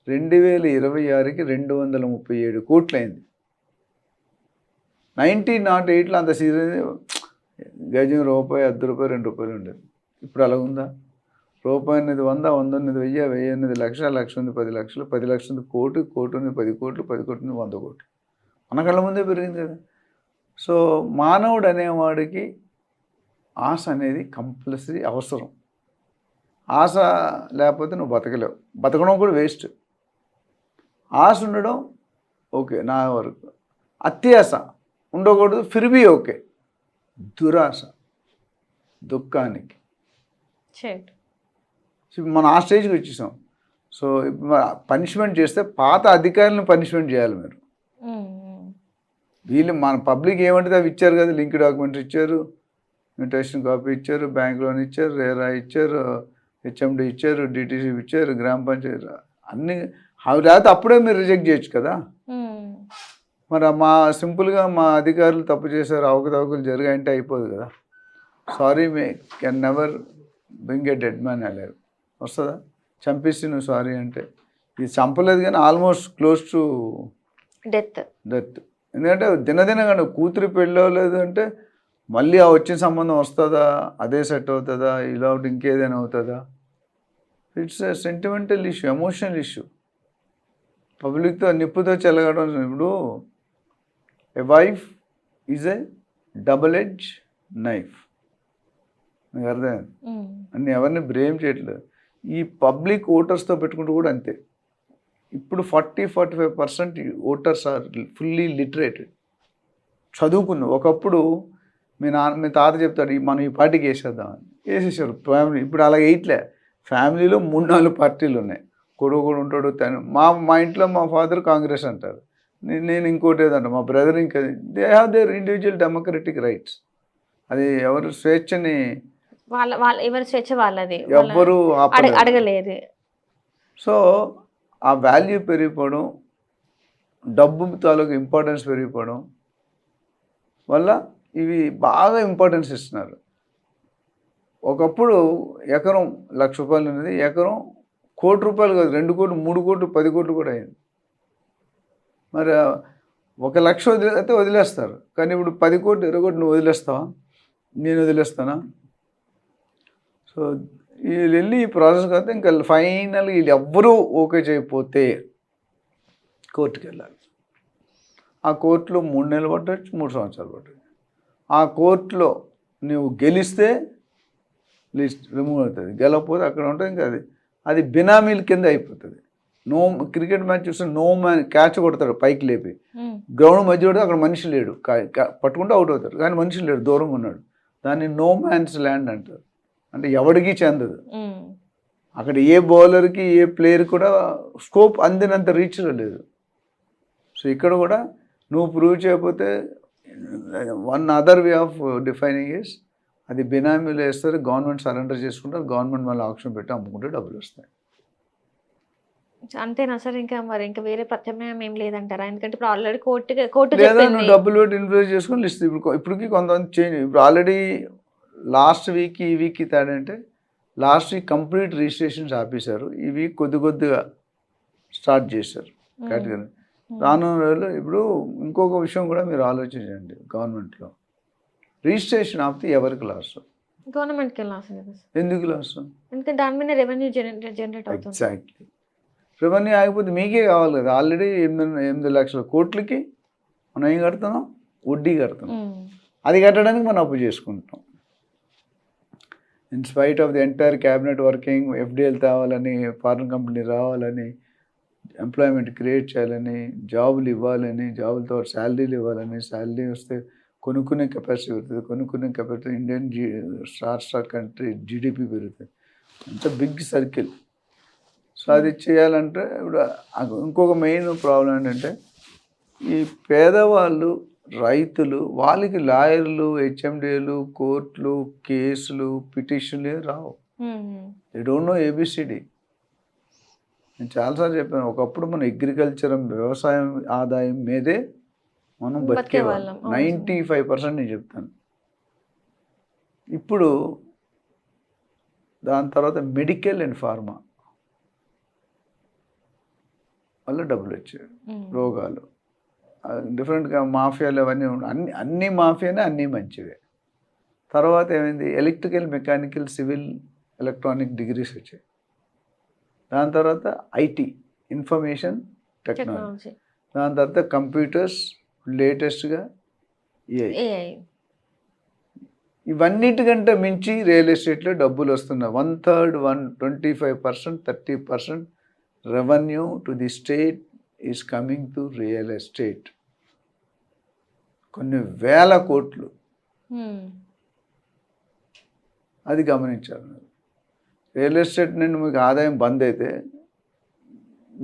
2026కి 237 కోట్లు అయింది. 1908లో అంత సీజన్ గజం రూపాయి, ₹10, ₹2 ఉండేది. ఇప్పుడు అలా ఉందా? రూపాయి అనేది 100, 100 అనేది 1000, 1000 అనేది 1,00,000, 1,00,000 ఉంది 10 లక్షలు, 10 లక్షలు కోటి, కోటి ఉంది 10 కోట్లు, 10 కోట్లు ఉంది 100 కోట్లు. మన కళ్ళ ముందే పెరిగింది కదా. సో మానవుడు అనేవాడికి ఆశ అనేది కంపల్సరీ అవసరం. ఆశ లేకపోతే నువ్వు బతకలేవు, బతకడం కూడా వేస్ట్. ఆశ ఉండడం ఓకే నా వరకు, అత్యాశ ఉండకూడదు, ఫిర్బీ ఓకే. దురాశ దుఃఖానికి. మనం ఆ స్టేజ్కి వచ్చేసాం. సో ఇప్పుడు పనిష్మెంట్ చేస్తే పాత అధికారులను పనిష్మెంట్ చేయాలి మీరు. వీళ్ళు మన పబ్లిక్ ఏమంటే అవి ఇచ్చారు కదా, లింక్ డాక్యుమెంట్స్ ఇచ్చారు, ఇన్విటేషన్ కాపీ ఇచ్చారు, బ్యాంక్ లోన్ ఇచ్చారు, రేరా ఇచ్చారు, హెచ్ఎండి ఇచ్చారు, డిటీసీ ఇచ్చారు, గ్రామ పంచాయతీ అన్నీ. అవి లేకపోతే అప్పుడే మీరు రిజెక్ట్ చేయొచ్చు కదా. మరి సింపుల్గా మా అధికారులు తప్పు చేశారు, అవకతవకలు జరిగాయంటే అయిపోదు కదా. Sorry May can never bring a dead man alive. వస్తుందా? చంపేసి నువ్వు సారీ అంటే, ఇది చంపలేదు కానీ ఆల్మోస్ట్ క్లోజ్ టు డెత్. ఎందుకంటే దినదినగా నువ్వు కూతురు పెళ్ళవలేదు అంటే మళ్ళీ ఆ వచ్చిన సంబంధం వస్తుందా, అదే సెట్ అవుతుందా, ఇలా ఇంకేదైనా అవుతుందా? It's a sentimental issue, emotional issue. పబ్లిక్తో నిప్పుతో చెలగడం. ఇప్పుడు a wife is a double edge knife. మీకు అర్థమైంది? అన్ని ఎవరిని బ్లేమ్ చేయట్లేదు. ఈ పబ్లిక్ ఓటర్స్తో పెట్టుకుంటూ కూడా అంతే. ఇప్పుడు 40-45% ఓటర్స్ ఆర్ ఫుల్లీ లిటరేటెడ్, చదువుకున్నాం. ఒకప్పుడు మీ తాత చెప్తాడు మనం ఈ పార్టీకి వేసేద్దామని, వేసేసారు ఫ్యామిలీ. ఇప్పుడు అలా వేయట్లే. ఫ్యామిలీలో 3-4 పార్టీలు ఉన్నాయి. కొడుకు కూడా ఉంటాడు. మా ఇంట్లో మా ఫాదర్ కాంగ్రెస్ అంటారు, నేను ఇంకోటి ఏదంట, మా బ్రదర్ ఇంకా. They have their individual democratic rights. అది ఎవరు స్వేచ్ఛని ఎవరి స్వేచ్ఛ వాళ్ళది, ఎవ్వరు అడగలేదు. సో ఆ వాల్యూ పెరిగిపోవడం, డబ్బు తాలూకు ఇంపార్టెన్స్ పెరిగిపోవడం వల్ల ఇవి బాగా ఇంపార్టెన్స్ ఇస్తున్నారు. ఒకప్పుడు ఎకరం ₹1,00,000 అనేది ఎకరం ₹1,00,00,000 కాదు, 2 కోట్లు, 3 కోట్లు, 10 కోట్లు కూడా అయింది. మరి 1,00,000 అయితే వదిలేస్తారు, కానీ ఇప్పుడు 10 కోట్లు, 20 కోట్లు నువ్వు వదిలేస్తావా? నేను వదిలేస్తానా? సో వీళ్ళు వెళ్ళి ఈ ప్రాసెస్ కాకపోతే ఇంకా ఫైనల్గా వీళ్ళు ఎవ్వరూ ఓకే చేయకపోతే కోర్టుకి వెళ్ళాలి. ఆ కోర్టులో 3 నెలలు పట్టవచ్చు, 3 సంవత్సరాలు పట్టవచ్చు. ఆ కోర్టులో నువ్వు గెలిస్తే లిస్ట్ రిమూవ్ అవుతుంది, గెలవకపోతే అక్కడ ఉంటుంది. ఇంకా అది బినామీల కింద అయిపోతుంది. క్రికెట్ మ్యాచ్ చూస్తే నో మ్యాన్, క్యాచ్ కొడతాడు పైకి లేపి, గ్రౌండ్ మధ్య అక్కడ మనిషి లేడు, పట్టుకుంటే అవుట్ అవుతాడు, కానీ మనిషి లేడు, దూరంగా ఉన్నాడు. దాన్ని నో మ్యాన్స్ ల్యాండ్ అంటారు. అంటే ఎవడికి చెందదు. అక్కడ ఏ బౌలర్కి, ఏ ప్లేయర్ కూడా స్కోప్ అందినంత రీచ్లో లేదు. సో ఇక్కడ కూడా నువ్వు ప్రూవ్ చేయకపోతే one other way of defining is అది బినామీలు వేస్తారు, గవర్నమెంట్ సరెండర్ చేసుకుంటారు, గవర్నమెంట్ మళ్ళీ ఆప్షన్ పెట్టి అమ్ముకుంటే డబ్బులు వస్తాయి. అంతేనా సార్? ఇంకా మరి ఇంకా వేరే ప్రత్యామ్నాయం ఏం లేదంటారా? ఎందుకంటే ఇప్పుడు ఆల్రెడీ కోర్టు లేదా చెప్పింది. నువ్వు డబ్బులు పెట్టి ఇన్వెస్ట్ చేసుకొని లిస్ట్ ఇప్పటికి కొంతమంది చేంజ్. ఇప్పుడు ఆల్రెడీ లాస్ట్ వీక్ ఈ వీక్కి తేడా అంటే లాస్ట్ వీక్ కంప్లీట్ రిజిస్ట్రేషన్స్ ఆపేశారు, ఈ వీక్ కొద్దిగా స్టార్ట్ చేశారు కేటగిరీ. రానున్న రోజుల్లో ఇప్పుడు ఇంకొక విషయం కూడా మీరు ఆలోచించండి, గవర్నమెంట్లో రిజిస్ట్రేషన్ ఆపితే ఎవరికి లాస్? గవర్నమెంట్కి లాస్ కదా సార్? ఎందుకు లాస్? ఎందుకంటే దాని మీద రెవెన్యూ జనరేట్ అవుతుంది. ఎగ్జాక్ట్లీ. రెవెన్యూ ఆగిపోతే మీకే కావాలి కదా. ఆల్రెడీ 8 లక్షల కోట్లకి మనం ఏం కడుతున్నాం? వడ్డీ కడుతున్నాం. అది కట్టడానికి మనం అప్పు చేసుకుంటాం. In spite of the entire cabinet working, FDL తేవాలని, ఫారిన్ కంపెనీ రావాలని, ఎంప్లాయ్మెంట్ క్రియేట్ చేయాలని, జాబులు ఇవ్వాలని, జాబులతో శాలరీలు ఇవ్వాలని, శాలరీ వస్తే కొనుక్కునే కెపాసిటీ పెరుగుతుంది, కొనుక్కునే capacity Indian star country GDP పెరుగుతుంది. అంత బిగ్ సర్కిల్. సో అది చేయాలంటే ఇప్పుడు ఇంకొక మెయిన్ ప్రాబ్లం ఏంటంటే ఈ పేదవాళ్ళు, రైతులు, వాళ్ళకి లాయర్లు, హెచ్ఎండిఏలు, కోర్టులు, కేసులు, పిటిషన్లు రావు. They don't know ABCD. నేను చాలాసార్లు చెప్పాను, ఒకప్పుడు మన అగ్రికల్చర్, వ్యవసాయం ఆదాయం మీదే మనం బతికేవాళ్ళం. 95% నేను చెప్తాను. ఇప్పుడు దాని తర్వాత మెడికల్ అండ్ ఫార్మా వల్ల డబ్బులు వచ్చాయి, రోగాలు డిఫరెంట్గా, మాఫియాలు అవన్నీ అన్ని మాఫియానే, అన్నీ మంచివే. తర్వాత ఏమైంది? Electrical, mechanical, civil, electronic degrees వచ్చాయి. దాని తర్వాత ఐటీ, ఇన్ఫర్మేషన్ టెక్నాలజీ. దాని తర్వాత కంప్యూటర్స్, లేటెస్ట్గా ఏఐ. ఇవన్నిటికంటే మించి రియల్ ఎస్టేట్లో డబ్బులు వస్తున్నాయి. 1/3, 25%, 30% revenue to the state is coming to real estate. కొన్ని వేల కోట్లు. అది గమనించాలి. రియల్ ఎస్టేట్ నుండి మీకు ఆదాయం బంద్ అయితే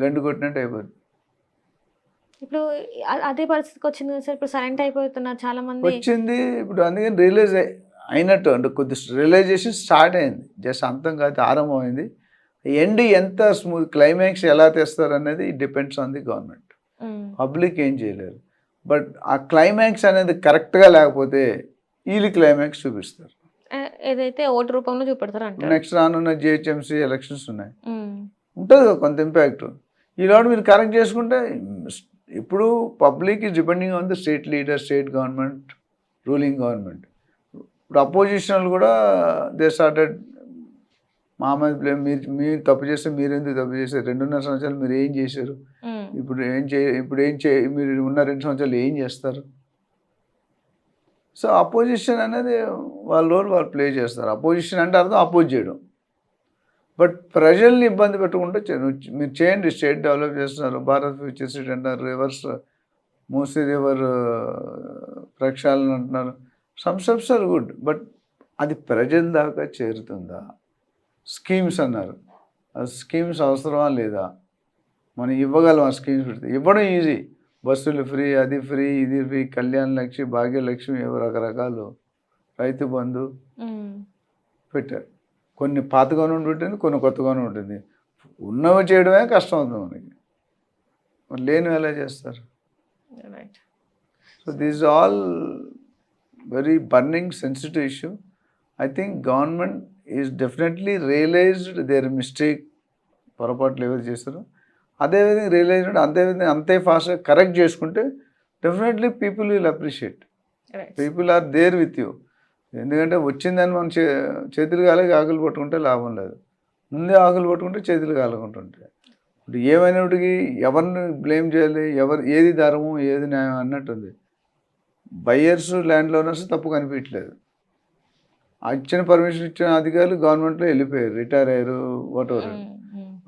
గండు కొట్టినట్టు అయిపోతుంది. ఇప్పుడు అదే పరిస్థితికి వచ్చింది కదా సార్. ఇప్పుడు సైలెంట్ అయిపోతున్నారు చాలా మంది. వచ్చింది ఇప్పుడు, అందుకని రియలైజ్ అయినట్టు, అంటే కొద్ది రియలైజేషన్ స్టార్ట్ అయింది. జస్ట్ అంతం కాదు, ఆరంభం అయింది. ఎండ్ ఎంత స్మూత్, క్లైమాక్స్ ఎలా తెస్తారు అనేది depends on the government. Public ఏం చేయలేరు. బట్ ఆ క్లైమాక్స్ అనేది కరెక్ట్గా లేకపోతే వీళ్ళు క్లైమాక్స్ చూపిస్తారు. ఏదైతే ఓటు రూపంలో చూపెడతారు అంటే నెక్స్ట్ రానున్న జిహెచ్ఎంసీ ఎలక్షన్స్ ఉన్నాయి, ఉంటుంది కొంత ఇంపాక్ట్. ఈలోటు మీరు కరెక్ట్ చేసుకుంటే, ఇప్పుడు public is depending on the state leader, state government, ruling government. ఇప్పుడు అపోజిషనల్ కూడా దే స్టార్టెడ్ మా మీద బ్లేమ్. మీరు తప్పు చేస్తే మీరు ఎందుకు తప్పు చేశారు? 2.5 సంవత్సరాలు మీరు ఏం చేశారు? ఇప్పుడు మీరు ఉన్న 2 సంవత్సరాలు ఏం చేస్తారు? సో అపోజిషన్ అనేది వాళ్ళ రోల్ వాళ్ళు ప్లే చేస్తారు. అపోజిషన్ అంటే అర్థం అపోజ్ చేయడం. బట్ ప్రజల్ని ఇబ్బంది పెట్టకుండా మీరు చేయండి. స్టేట్ డెవలప్ చేస్తున్నారు, భారత్ ఫ్యూచర్ సిటీ అంటారు, రివర్స్ మూసీ రివర్ ప్రక్షాళన అంటున్నారు. Some steps are good, but అది ప్రజల దాకా చేరుతుందా? స్కీమ్స్ అన్నారు, ఆ స్కీమ్స్ అవసరమా లేదా? మనం ఇవ్వగలం ఆ స్కీమ్స్ పెడితే. ఇవ్వడం ఈజీ, బస్సులు ఫ్రీ, అది ఫ్రీ, ఇది ఫ్రీ, కళ్యాణ లక్ష్మి, భాగ్యలక్ష్మి, రకరకాలు, రైతు బంధు పెట్టారు. కొన్ని పాత గవర్నమెంట్ ఉంటుంది, కొన్ని కొత్త గవర్నమెంట్ ఉంటుంది. ఉన్నవి చేయడమే కష్టం అవుతుంది మనకి, మరి లేనివి ఎలా చేస్తారు? So this all very burning sensitive issue. I think government is definitely realised their mistake. పొరపాట్లు ఎవరు చేస్తారు అదేవిధంగా రియలైజ్డ్, అదేవిధంగా అంతే ఫాస్ట్గా కరెక్ట్ చేసుకుంటే definitely people will appreciate. People are there with you. ఎందుకంటే వచ్చిందని మనం చేతులు కాలేక ఆకులు పట్టుకుంటే లాభం లేదు. ముందే ఆకులు పట్టుకుంటే చేతులు కాలకుంటుంటాయి. ఇప్పుడు ఏమైనప్పటికీ ఎవరిని బ్లేమ్ చేయాలి, ఏది ధర్మం, ఏది న్యాయం అన్నట్టుంది. బయ్యర్స్, ల్యాండ్ ఓనర్స్ తప్పు కనిపించట్లేదు. ఇచ్చిన పర్మిషన్ ఇచ్చిన అధికారులు గవర్నమెంట్లో వెళ్ళిపోయారు, రిటైర్ అయ్యారు, వాట్ ఎవర్.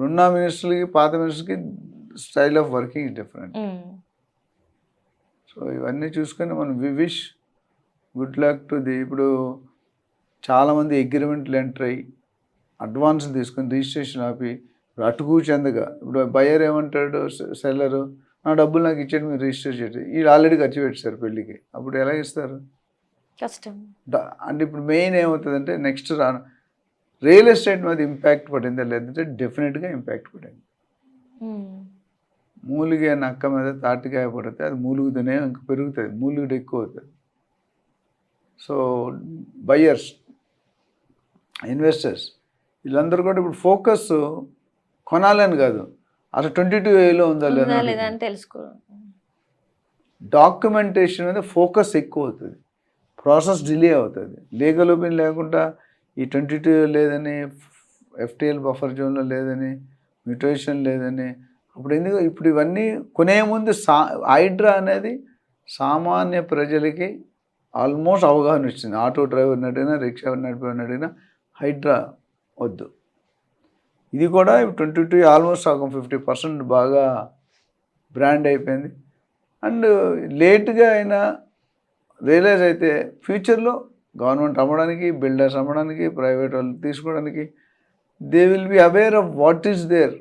ఉన్న మినిస్టర్లకి, పాత మినిస్టర్కి style of working different. So ఇవన్నీ చూసుకొని మనం we wish good luck to the. ఇప్పుడు చాలామంది అగ్రిమెంట్లు ఎంటర్ అయ్యి అడ్వాన్స్ తీసుకొని రిజిస్ట్రేషన్ ఆపి ఇప్పుడు అటుకు చెందగా, ఇప్పుడు బయ్యర్ ఏమంటాడు, సెల్లరు, నా డబ్బులు నాకు ఇచ్చేది, మీరు రిజిస్టర్ చేయండి. వీళ్ళు ఆల్రెడీ ఖర్చు పెట్టారు పెళ్ళికి, అప్పుడు ఎలా ఇస్తారు? కష్టం. అంటే ఇప్పుడు మెయిన్ ఏమవుతుందంటే నెక్స్ట్ రియల్ ఎస్టేట్ మీద ఇంపాక్ట్ పడిందా లేదంటే డెఫినెట్గా ఇంపాక్ట్ పడింది. మూలిగే నక్క మీద తాటికాయ పడితే అది మూలుగుతూనే ఇంకా పెరుగుతుంది, మూలుగుడు ఎక్కువ అవుతుంది. సో బయ్యర్స్, ఇన్వెస్టర్స్ వీళ్ళందరూ కూడా ఇప్పుడు ఫోకస్ కొనాలని కాదు, అసలు 22A ఉందా లేదా అని తెలుసుకో. డాక్యుమెంటేషన్ మీద ఫోకస్ ఎక్కువ అవుతుంది, ప్రాసెస్ డిలే అవుతుంది. లీగల్ ఒపీనియన్ లేకుండా ఈ 22A లేదని, FTL బఫర్ జోన్లో లేదని, మ్యూటేషన్ లేదని, ఇప్పుడు ఇవన్నీ కొనే ముందు హైడ్రా అనేది సామాన్య ప్రజలకి ఆల్మోస్ట్ అవగాహన వచ్చింది. ఆటో డ్రైవర్ని అడిగినా, రిక్షా నడిపేవాడిని అడిగినా హైడ్రా వద్దు. ఇది కూడా ఇప్పుడు 22 ఆల్మోస్ట్ సగం 50% బాగా బ్రాండ్ అయిపోయింది. అండ్ లేట్గా అయినా రియలైజ్ అయితే ఫ్యూచర్లో గవర్నమెంట్ అమ్మడానికి, బిల్డర్స్ అమ్మడానికి, ప్రైవేట్ వాళ్ళు తీసుకోవడానికి they will be aware of what is there,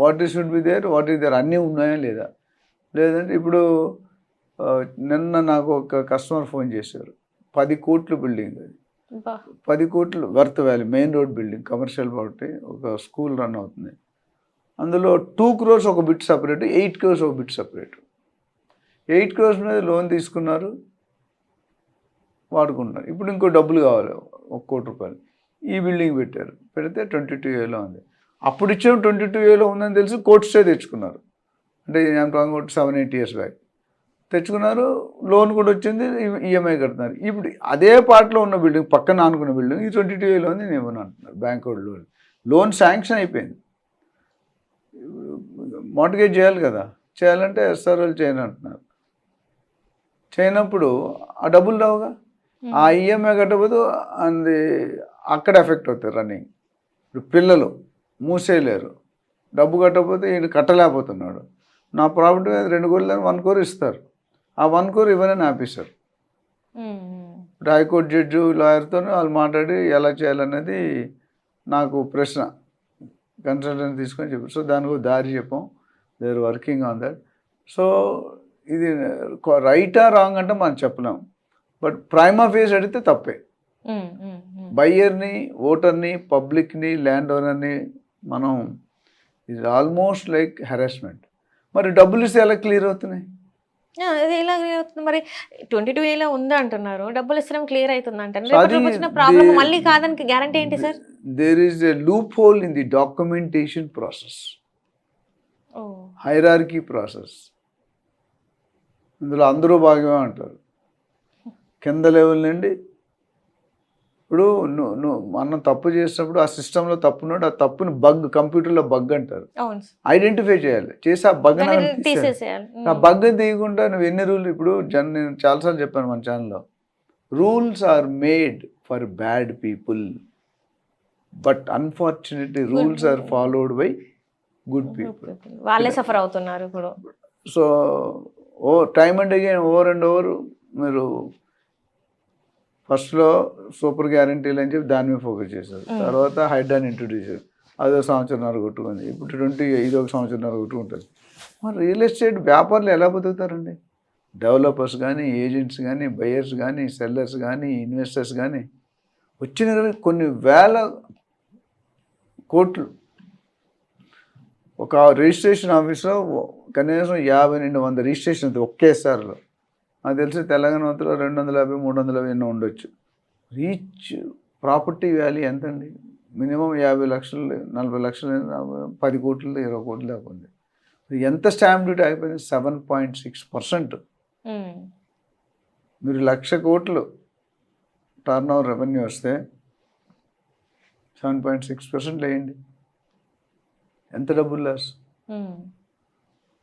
what is should be there, what is there అన్నీ ఉన్నాయా లేదా. లేదంటే ఇప్పుడు నిన్న నాకు ఒక కస్టమర్ ఫోన్ చేశారు, 10 కోట్ల బిల్డింగ్, అది 10 కోట్లు worth value, main road building, commercial property, ఒక స్కూల్ రన్ అవుతుంది. అందులో 2 crores ఒక బిట్ సపరేట్, 8 crores ఒక బిట్ సపరేట్. 8 crores మీద లోన్ తీసుకున్నారు, వాడుకుంటున్నారు. ఇప్పుడు ఇంకో డబ్బులు కావాలి, 1 కోటి రూపాయలు. ఈ బిల్డింగ్ పెడితే 22A ఉంది. అప్పుడు ఇచ్చిన 22A ఉందని తెలిసి కోర్టు స్టే తెచ్చుకున్నారు. అంటే నేను 7-8 years బ్యాక్ తెచ్చుకున్నారు, లోన్ కూడా వచ్చింది, ఈఎంఐ కడుతున్నారు. ఇప్పుడు అదే పార్ట్లో ఉన్న బిల్డింగ్, పక్కన ఆనుకున్న బిల్డింగ్ ఈ 22A ఉంది నేను అంటున్నారు. బ్యాంక్ వాళ్ళు లోన్ శాంక్షన్ అయిపోయింది, మార్టిగేజ్ చేయాలి కదా, చేయాలంటే ఎస్ఆర్ వాళ్ళు చేయను అంటున్నారు. చేయనప్పుడు ఆ డబ్బులు రావుగా, ఆ ఈఎంఐ కట్టకపోతే అది అక్కడ ఎఫెక్ట్ అవుతుంది రన్నింగ్. ఇప్పుడు పిల్లలు మూసేయలేరు, డబ్బు కట్టకపోతే ఈయన కట్టలేకపోతున్నాడు. నా ప్రాపర్టీ మీద 2 కోట్లు 1 crore ఇస్తారు, ఆ 1 crore ఇవ్వనని ఆపేశారు. ఇప్పుడు హైకోర్టు జడ్జి లాయర్తో వాళ్ళు మాట్లాడి ఎలా చేయాలనేది నాకు ప్రశ్న, కన్సల్టెన్సీ తీసుకొని చెప్పారు. సో దానికి దారి చెప్పాం, they are working on that. So ఇది రైటా రాంగ్ అంటే మనం చెప్పలేం, బట్ ప్రైమా ఫేస్ అడిగితే తప్పే. బయ్యర్ని, ఓటర్ని, పబ్లిక్ని, ల్యాండ్ ఓనర్ని మనం ఇది ఆల్మోస్ట్ లైక్ హెరాస్మెంట్. మరి డబ్బులు ఇస్తే ఎలా క్లియర్ అవుతున్నాయి? అది ఎలా క్లియర్ అవుతుంది? మరి 22A ఉందా అంటున్నారు, డబ్బులు ఇస్తడం క్లియర్ అవుతుంది అంటారు. వచ్చిన ప్రాబ్లమ్ మళ్ళీ కాదని గ్యారంటీ ఏంటి sir? There is a loophole in the documentation process, hierarchy process. ఇందులో అందరూ భాగమే అంటారు, కింద లెవెల్ నుండి. ఇప్పుడు నువ్వు మనం తప్పు చేసినప్పుడు ఆ సిస్టంలో తప్పున్నాడు, ఆ తప్పుని బగ్, కంప్యూటర్లో బగ్ అంటారు, ఐడెంటిఫై చేయాలి, చేసి ఆ బగ్ తీసేసేయాలి. ఆ బగ్ తీయకుండా నువ్వు ఎన్ని రూల్, ఇప్పుడు నేను చాలాసార్లు చెప్పాను మన ఛానల్లో, rules are made for bad people but unfortunately rules are followed by good people. వాళ్ళే సఫర్ అవుతున్నారు ఇప్పుడు. So time and again, over and over మీరు ఫస్ట్లో సూపర్ గ్యారంటీలు అని చెప్పి దాని మీద ఫోకస్ చేశారు. తర్వాత హైడ్రాని ఇంట్రొడ్యూస్ చేశారు, అదో 1.5 సంవత్సరం కొట్టుకుంది. ఇప్పుడు ఇది 1 సంవత్సరం కొట్టుకుంటుంది. మరి రియల్ ఎస్టేట్ వ్యాపారులు ఎలా బతుకుతారండి? డెవలపర్స్ కానీ, ఏజెంట్స్ కానీ, బయర్స్ కానీ, సెల్లర్స్ కానీ, ఇన్వెస్టర్స్ కానీ వచ్చిన కొన్ని వేల కోట్లు. ఒక రిజిస్ట్రేషన్ ఆఫీస్లో కనీసం 50 నుండి 100 రిజిస్ట్రేషన్ అవుతుంది ఒకేసారిలో. నాకు తెలిసి తెలంగాణ అంతలో 250, 350 ఎన్నో ఉండొచ్చు. రీచ్ ప్రాపర్టీ వాల్యూ ఎంత అండి? మినిమం 50 లక్షలు, 40 లక్షలు, 10 కోట్లు, 20 కోట్లు దాకా ఉంది. ఎంత స్టాంప్ డ్యూటీ అయిపోయింది? 7.6%. మీరు 1,00,000 కోట్లు టర్న్ ఓవర్ రెవెన్యూ వస్తే 7.6% వేయండి, ఎంత డబ్బులు లాస్.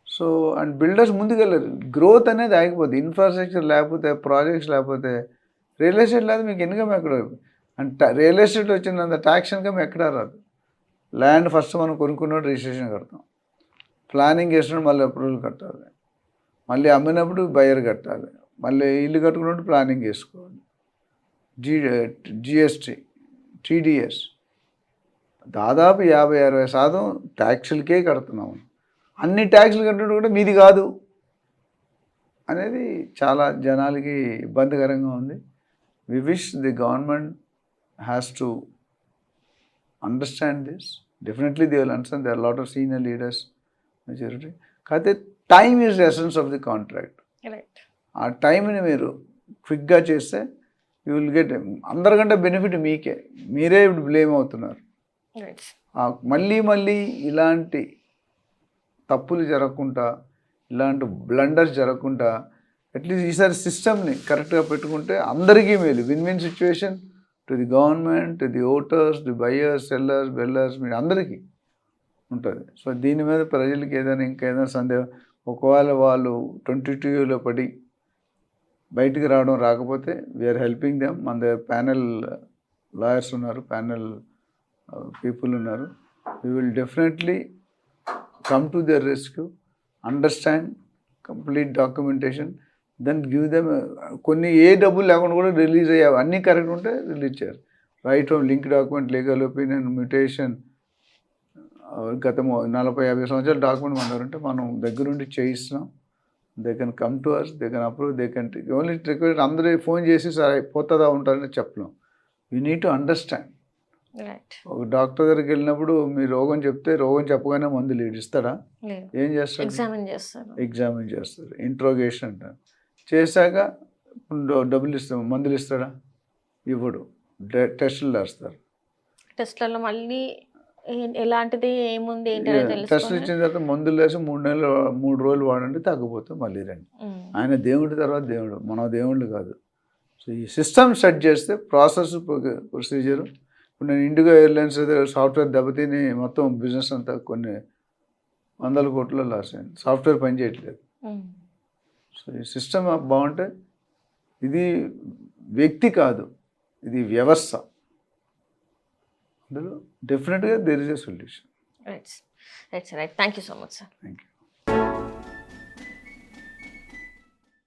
సో అండ్ బిల్డర్స్ ముందుకెళ్ళరు, గ్రోత్ అనేది ఆగిపోతుంది. ఇన్ఫ్రాస్ట్రక్చర్ లేకపోతే, ప్రాజెక్ట్స్ లేకపోతే, రియల్ ఎస్టేట్ లేదు, మీకు ఇన్కమ్ ఎక్కడ? అంటే రియల్ ఎస్టేట్ వచ్చినంత ట్యాక్స్ ఇన్కమ్ ఎక్కడా రాదు. ల్యాండ్ ఫస్ట్ మనం కొనుక్కున్నప్పుడు రిజిస్ట్రేషన్ కడతాం, ప్లానింగ్ చేసినప్పుడు మళ్ళీ అప్రూవల్ కట్టాలి, మళ్ళీ అమ్మినప్పుడు బయర్ కట్టాలి, మళ్ళీ ఇల్లు కట్టుకున్నప్పుడు ప్లానింగ్ చేసుకోవాలి, జిఎస్టీ, టీడీఎస్, దాదాపు 50-60% ట్యాక్సులకే కడుతున్నాము. అన్ని ట్యాక్సులు కట్టినట్టు కూడా మీది కాదు అనేది చాలా జనాలకి ఇబ్బందికరంగా ఉంది. We wish the government has to understand this. Definitely they will understand. There are a lot of senior leaders, majority. కాకపోతే time is the essence of the contract. Right. ఆ టైంని మీరు క్విక్గా చేస్తే యూ విల్ గెట్, అందరికంటే benefit మీకే, మీరే ఇప్పుడు బ్లేమ్ అవుతున్నారు. రైట్. మళ్ళీ మళ్ళీ ఇలాంటి తప్పులు జరగకుండా, ఇలాంటి బ్లండర్స్ జరగకుండా అట్లీస్ట్ ఈసారి సిస్టమ్ని కరెక్ట్గా పెట్టుకుంటే అందరికీ మేలు. Win win situation to the government, to the voters, the buyers, sellers, బెల్లర్స్, మీరు అందరికీ ఉంటుంది. సో దీని మీద ప్రజలకి ఏదైనా ఇంకేదైనా సందేహం, ఒకవేళ వాళ్ళు 22లో పడి బయటికి రావడం రాకపోతే వీఆర్ హెల్పింగ్ దెమ్. మన దగ్గర ప్యానెల్ లాయర్స్ ఉన్నారు, ప్యానెల్ పీపుల్ ఉన్నారు. We will definitely come to their rescue, understand complete documentation, then give them కొన్ని ఏ డబ్బులు లేకుండా కూడా రిలీజ్ అయ్యాయి, అన్నీ కరెక్ట్ ఉంటే రిలీజ్ చేయాలి. Right from link document, legal opinion, mutation, గత 40-50 సంవత్సరాల డాక్యుమెంట్ మన దగ్గర ఉంటే మనం దగ్గరుండి చేయిస్తున్నాం. They can come to us, they can approve, they can only request. అందరూ ఫోన్ చేసి సరే పోతుందా ఉంటారని చెప్పలేం. You need to understand. Right. ఒక డాక్టర్ దగ్గరికి వెళ్ళినప్పుడు మీరు రోగం చెప్తే రోగం చెప్పగానే మందు లీడ్ ఇస్తాడా? ఏం చేస్తాడు? ఎగ్జామిన్ చేస్తారు, ఇంట్రోగేషన్ అంటారు. చేశాక డబ్బులు ఇస్తాం, మందులు ఇస్తాడా? ఇవ్వడు. టెస్టులు వేస్తారు. టెస్ట్లలో మళ్ళీ ఎలాంటిది ఏముంది టెస్టులు ఇచ్చిన తర్వాత మందులు వేసి 3 రోజులు వాడండి, తగ్గిపోతే మళ్ళీ రండి. ఆయన దేవుడి తర్వాత దేవుడు, మన దేవుళ్ళు కాదు. సో ఈ సిస్టమ్ సెట్ చేస్తే ప్రాసెస్, ప్రొసీజరు. ఇప్పుడు నేను ఇండిగో ఎయిర్లైన్స్ సాఫ్ట్వేర్ దెబ్బతిని మొత్తం బిజినెస్ అంతా కొన్ని 100 కోట్ల లాస్ అయింది. సాఫ్ట్వేర్ పని చేయట్లేదు. సో ఈ సిస్టమ్ బాగుంటే, ఇది వ్యక్తి కాదు, ఇది వ్యవస్థ. అందులో డెఫినెట్గా there is a solution. Right. Right sir. Right. Thank you so much sir. Thank you.